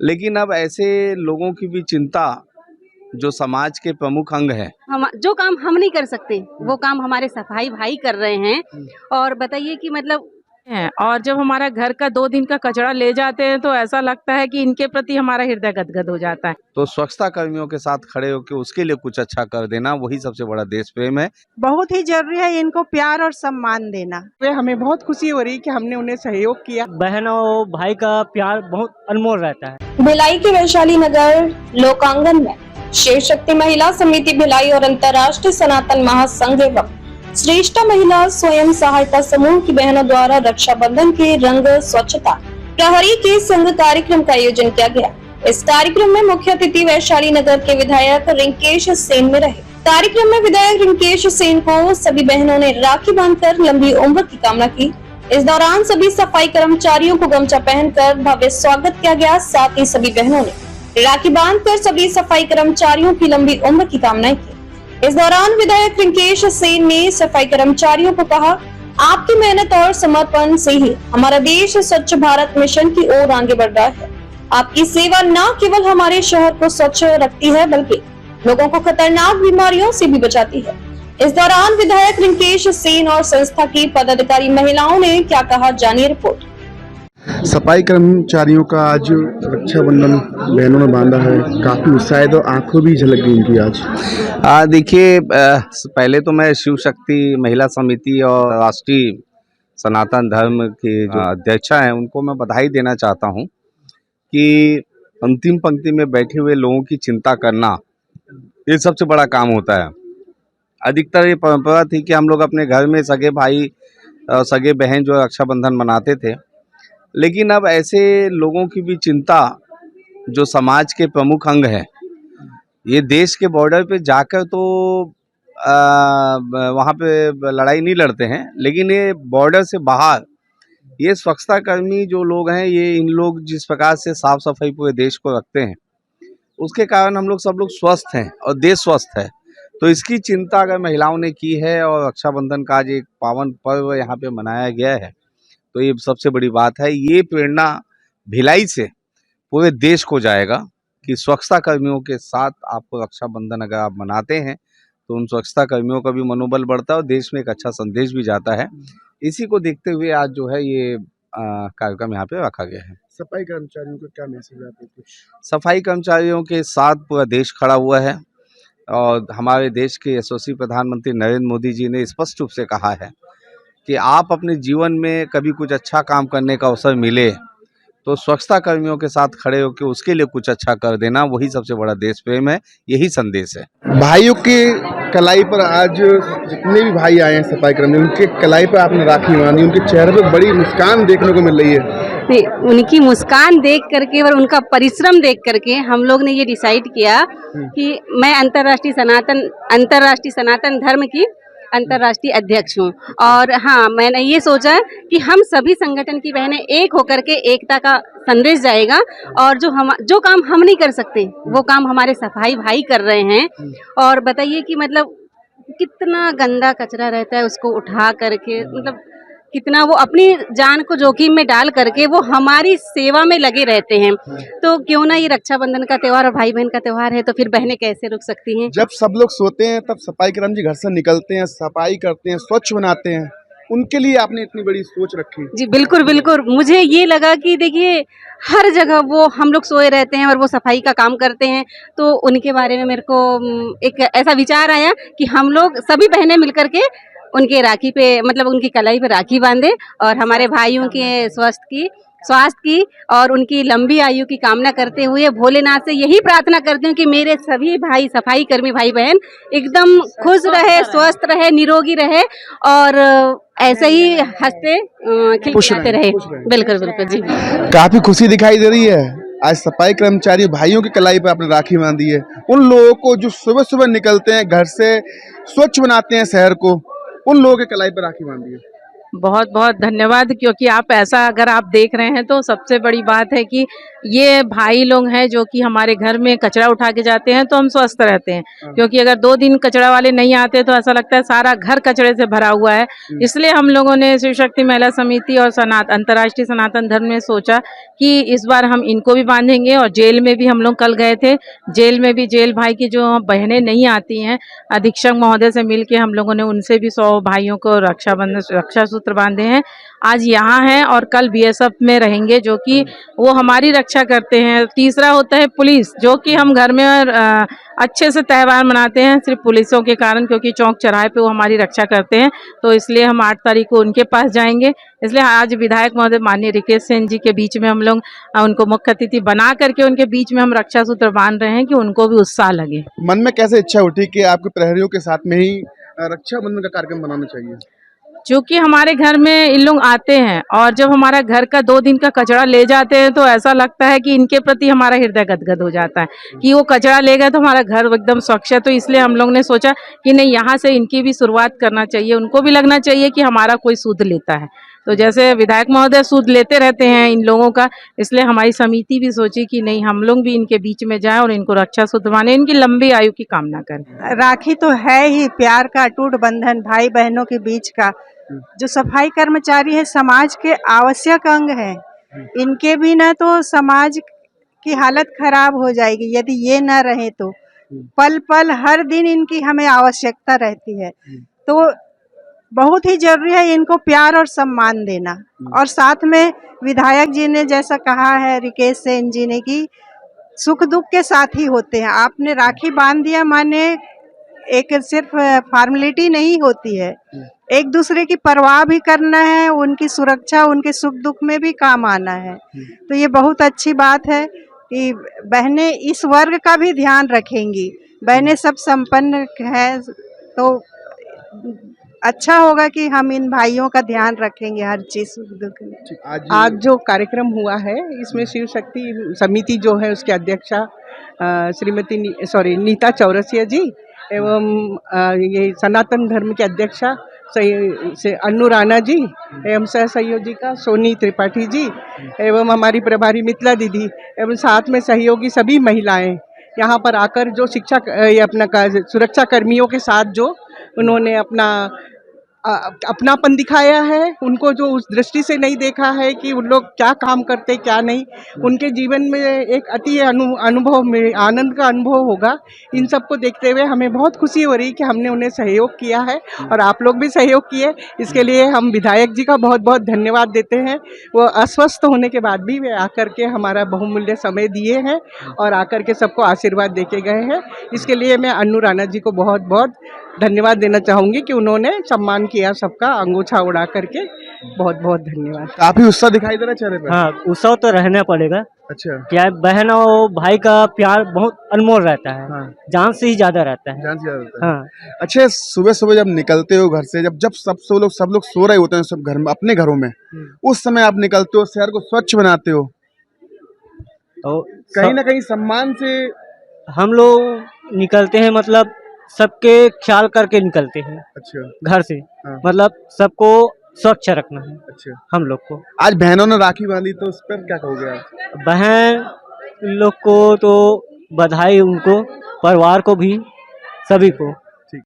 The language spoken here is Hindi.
लेकिन अब ऐसे लोगों की भी चिंता जो समाज के प्रमुख अंग है, हम जो काम हम नहीं कर सकते वो काम हमारे सफाई भाई कर रहे हैं। और बताइए कि मतलब हैं। और जब हमारा घर का 2 दिन का कचरा ले जाते हैं तो ऐसा लगता है कि इनके प्रति हमारा हृदय गदगद हो जाता है। तो स्वच्छता कर्मियों के साथ खड़े होकर उसके लिए कुछ अच्छा कर देना, वही सबसे बड़ा देश प्रेम है। बहुत ही जरूरी है इनको प्यार और सम्मान देना। हमें बहुत खुशी हो रही है कि हमने उन्हें सहयोग किया। बहन और भाई का प्यार बहुत अनमोल रहता है। भिलाई के वैशाली नगर लोकांगन में शिव शक्ति महिला समिति भिलाई और अंतर्राष्ट्रीय सनातन महासंघ एवं श्रेष्ठ महिला स्वयं सहायता समूह की बहनों द्वारा रक्षाबंधन के रंग स्वच्छता प्रहरी के संग कार्यक्रम का आयोजन किया गया। इस कार्यक्रम में मुख्य अतिथि वैशाली नगर के विधायक रिंकेश सेन में रहे। कार्यक्रम में विधायक रिंकेश सेन को सभी बहनों ने राखी बांधकर लंबी उम्र की कामना की। इस दौरान सभी सफाई कर्मचारियों को गमछा पहनकर भव्य स्वागत किया गया। साथ ही सभी बहनों ने राखी बांधकर सभी सफाई कर्मचारियों की लंबी उम्र की कामनाएं की। इस दौरान विधायक रिंकेश सेन ने सफाई कर्मचारियों को कहा, आपकी मेहनत और समर्पण से ही हमारा देश स्वच्छ भारत मिशन की ओर आगे बढ़ रहा है। आपकी सेवा न केवल हमारे शहर को स्वच्छ रखती है बल्कि लोगों को खतरनाक बीमारियों से भी बचाती है। इस दौरान विधायक रिंकेश सेन और संस्था की पदाधिकारी महिलाओं ने क्या कहा, जानिए रिपोर्ट। सफाई कर्मचारियों का आज रक्षाबंधन बहनों ने बांधा है, काफी उत्साहित और आंखों भी झलक गई उनकी आज। देखिए, पहले तो मैं शिव शक्ति महिला समिति और राष्ट्रीय सनातन धर्म के जो अध्यक्षा हैं उनको मैं बधाई देना चाहता हूं कि अंतिम पंक्ति में बैठे हुए लोगों की चिंता करना ये सबसे बड़ा काम होता है। अधिकतर ये परंपरा थी कि हम लोग अपने घर में सगे भाई और सगे बहन जो रक्षाबंधन मनाते थे, लेकिन अब ऐसे लोगों की भी चिंता जो समाज के प्रमुख अंग हैं, ये देश के बॉर्डर पे जाकर तो वहाँ पे लड़ाई नहीं लड़ते हैं, लेकिन ये बॉर्डर से बाहर ये स्वच्छता कर्मी जो लोग हैं, ये इन लोग जिस प्रकार से साफ सफाई पूरे देश को रखते हैं, उसके कारण हम लोग सब लोग स्वस्थ हैं और देश स्वस्थ है। तो इसकी चिंता अगर महिलाओं ने की है और रक्षाबंधन का आज एक पावन पर्व यहाँ पे मनाया गया है, तो ये सबसे बड़ी बात है। ये प्रेरणा भिलाई से पूरे देश को जाएगा कि स्वच्छता कर्मियों के साथ आपको रक्षाबंधन अगर आप मनाते हैं तो उन स्वच्छता कर्मियों का भी मनोबल बढ़ता है और देश में एक अच्छा संदेश भी जाता है। इसी को देखते हुए आज जो है ये कार्यक्रम यहाँ पे रखा गया है। सफाई कर्मचारियों को क्या मैसेज आता है? सफाई कर्मचारियों के साथ पूरा देश खड़ा हुआ है और हमारे देश के यशस्वी प्रधानमंत्री नरेंद्र मोदी जी ने स्पष्ट रूप से कहा है कि आप अपने जीवन में कभी कुछ अच्छा काम करने का अवसर मिले तो स्वच्छता कर्मियों के साथ खड़े होकर उसके लिए कुछ अच्छा कर देना, वही सबसे बड़ा देश प्रेम है, यही संदेश है। भाइयों के कलाई पर आज जितने भी भाई आए हैं सफाई कर्मी, उनके कलाई पर आपने राखी बांधी, उनके चेहरे पर बड़ी मुस्कान देखने को मिल रही है। उनकी मुस्कान देख करके और उनका परिश्रम देख करके हम लोग ने ये डिसाइड किया कि मैं अंतर्राष्ट्रीय सनातन धर्म की अंतर्राष्ट्रीय अध्यक्ष हूँ। और हाँ, मैंने ये सोचा कि हम सभी संगठन की बहनें एक होकर के एकता का संदेश जाएगा और जो काम हम नहीं कर सकते वो काम हमारे सफाई भाई कर रहे हैं। और बताइए कि मतलब कितना गंदा कचरा रहता है, उसको उठा करके मतलब कितना वो अपनी जान को जोखिम में डाल करके वो हमारी सेवा में लगे रहते हैं। तो क्यों ना ये रक्षाबंधन का त्यौहार और भाई बहन का त्यौहार है, तो फिर बहनें कैसे रुक सकती हैं। जब सब लोग सोते हैं तब सफाई कर्मचारी घर से निकलते हैं, सफाई करते हैं, स्वच्छ बनाते हैं, उनके लिए आपने इतनी बड़ी सोच रखी। जी बिल्कुल बिल्कुल, मुझे ये लगा कि देखिए हर जगह वो हम लोग सोए रहते हैं और वो सफाई का काम करते हैं, तो उनके बारे में मेरे को एक ऐसा विचार आया कि हम लोग सभी बहनें मिलकर के उनके राखी पे मतलब उनकी कलाई पे राखी बांधे और हमारे भाइयों के स्वास्थ्य की और उनकी लंबी आयु की कामना करते हुए भोलेनाथ से यही प्रार्थना करती हूँ कि मेरे सभी भाई सफाई कर्मी भाई बहन एकदम खुश रहे, स्वस्थ रहे, निरोगी रहे और ऐसे ही हंसते खिलखिलाते रहे। बिल्कुल बिल्कुल जी, काफी खुशी दिखाई दे रही है। आज सफाई कर्मचारी भाइयों की कलाई पर आपने राखी बांधी है। उन लोगों को जो सुबह सुबह निकलते हैं घर से, स्वच्छ बनाते हैं शहर को, उन लोगों के कलाई पर राखी बांधी है। बहुत बहुत धन्यवाद, क्योंकि आप ऐसा अगर आप देख रहे हैं तो सबसे बड़ी बात है कि ये भाई लोग हैं जो कि हमारे घर में कचरा उठा के जाते हैं तो हम स्वस्थ रहते हैं, क्योंकि अगर 2 दिन कचरा वाले नहीं आते तो ऐसा लगता है सारा घर कचरे से भरा हुआ है। इसलिए हम लोगों ने शिव शक्ति महिला समिति और अंतर्राष्ट्रीय सनातन धर्म में सोचा कि इस बार हम इनको भी बांधेंगे। और जेल में भी हम लोग कल गए थे, जेल में भी जेल भाई की जो बहनें नहीं आती हैं, अधीक्षक महोदय से मिल के हम लोगों ने उनसे भी 100 भाइयों को रक्षा सूत्र बांधे हैं। आज यहाँ हैं और कल बीएसएफ में रहेंगे, जो कि वो हमारी रक्षा करते हैं। तीसरा होता है पुलिस, जो कि हम घर में अच्छे से त्यौहार मनाते हैं सिर्फ पुलिसों के कारण, क्योंकि चौक चौराहे पे वो हमारी रक्षा करते हैं। तो इसलिए हम 8 तारीख को उनके पास जाएंगे। इसलिए आज विधायक महोदय माननीय रिकेश सेन जी के बीच में हम लोग उनको मुख्य अतिथि बना करके उनके बीच में हम रक्षा सूत्र बांध रहे हैं कि उनको भी उत्साह लगे। मन में कैसे इच्छा उठी कि आपके प्रहरियों के साथ में ही रक्षाबंधन का कार्यक्रम बनाना चाहिए? क्योंकि हमारे घर में इन लोग आते हैं और जब हमारा घर का 2 दिन का कचरा ले जाते हैं तो ऐसा लगता है कि इनके प्रति हमारा हृदय गदगद हो जाता है कि वो कचरा ले गए तो हमारा घर एकदम स्वच्छ है। तो इसलिए हम लोग ने सोचा कि नहीं, यहाँ से इनकी भी शुरुआत करना चाहिए, उनको भी लगना चाहिए कि हमारा कोई सूद लेता है। तो जैसे विधायक महोदय सूद लेते रहते हैं इन लोगों का, इसलिए हमारी समिति भी सोची कि नहीं, हम लोग भी इनके बीच में जाएं और इनको रक्षा सूत्र बांधें, इनकी लंबी आयु की कामना करें। राखी तो है ही प्यार का अटूट बंधन भाई बहनों के बीच का। जो सफाई कर्मचारी है समाज के आवश्यक अंग है, इनके बिना तो समाज की हालत खराब हो जाएगी यदि ये न रहे तो। पल पल हर दिन इनकी हमें आवश्यकता रहती है, तो बहुत ही जरूरी है इनको प्यार और सम्मान देना। और साथ में विधायक जी ने जैसा कहा है, रिकेश सेन जी ने, कि सुख दुख के साथ ही होते हैं। आपने राखी बांध दिया माने एक सिर्फ फॉर्मेलिटी नहीं होती है, एक दूसरे की परवाह भी करना है, उनकी सुरक्षा, उनके सुख दुख में भी काम आना है। तो ये बहुत अच्छी बात है कि बहनें इस वर्ग का भी ध्यान रखेंगी। बहनें सब संपन्न हैं तो अच्छा होगा कि हम इन भाइयों का ध्यान रखेंगे हर चीज सुख दुख में। आज जो कार्यक्रम हुआ है इसमें शिव शक्ति समिति जो है उसके अध्यक्षा श्रीमती नीता चौरसिया जी एवं ये सनातन धर्म के अध्यक्षा से अन्नू राणा जी एवं सह संयोजिका सोनी त्रिपाठी जी एवं हमारी प्रभारी मिथिला दीदी एवं साथ में सहयोगी सभी महिलाएं यहाँ पर आकर जो सुरक्षा कर्मियों के साथ जो उन्होंने अपनापन दिखाया है, उनको जो उस दृष्टि से नहीं देखा है कि उन लोग क्या काम करते क्या नहीं, उनके जीवन में एक अति अनुभव में आनंद का अनुभव होगा। इन सबको देखते हुए हमें बहुत खुशी हो रही कि हमने उन्हें सहयोग किया है और आप लोग भी सहयोग किए। इसके लिए हम विधायक जी का बहुत बहुत धन्यवाद देते हैं। वो अस्वस्थ होने के बाद भी वे आकर के हमारा बहुमूल्य समय दिए हैं और आकर के सबको आशीर्वाद दे के गए हैं। इसके लिए मैं अन्नू राणा जी को बहुत बहुत धन्यवाद देना चाहूँगी कि उन्होंने सम्मान किया सबका अंगूठा उड़ा करके। बहुत बहुत धन्यवाद। काफी उत्साह दिखाई दे रहा है चेहरे पे। हाँ, उत्साह तो रहना पड़ेगा। अच्छा, क्या है, बहन और भाई का प्यार बहुत अनमोल रहता है। हाँ। जान से ही ज्यादा रहता है। जान से ज्यादा होता है। हाँ। अच्छा, सुबह सुबह जब निकलते हो घर से, जब सब लोग सो रहे होते हैं सब घर में अपने घरों में, उस समय आप निकलते हो, शहर को स्वच्छ बनाते हो, तो कहीं ना कहीं सम्मान से हम लोग निकलते हैं, मतलब सबके ख्याल करके निकलते हैं। अच्छा, घर से हाँ। मतलब सबको स्वच्छ रखना है अच्छा। हम लोग को। आज बहनों ने राखी बांधी तो उस पर क्या कहोगे आप? बहन लोग को तो बधाई, उनको परिवार को भी, सभी को।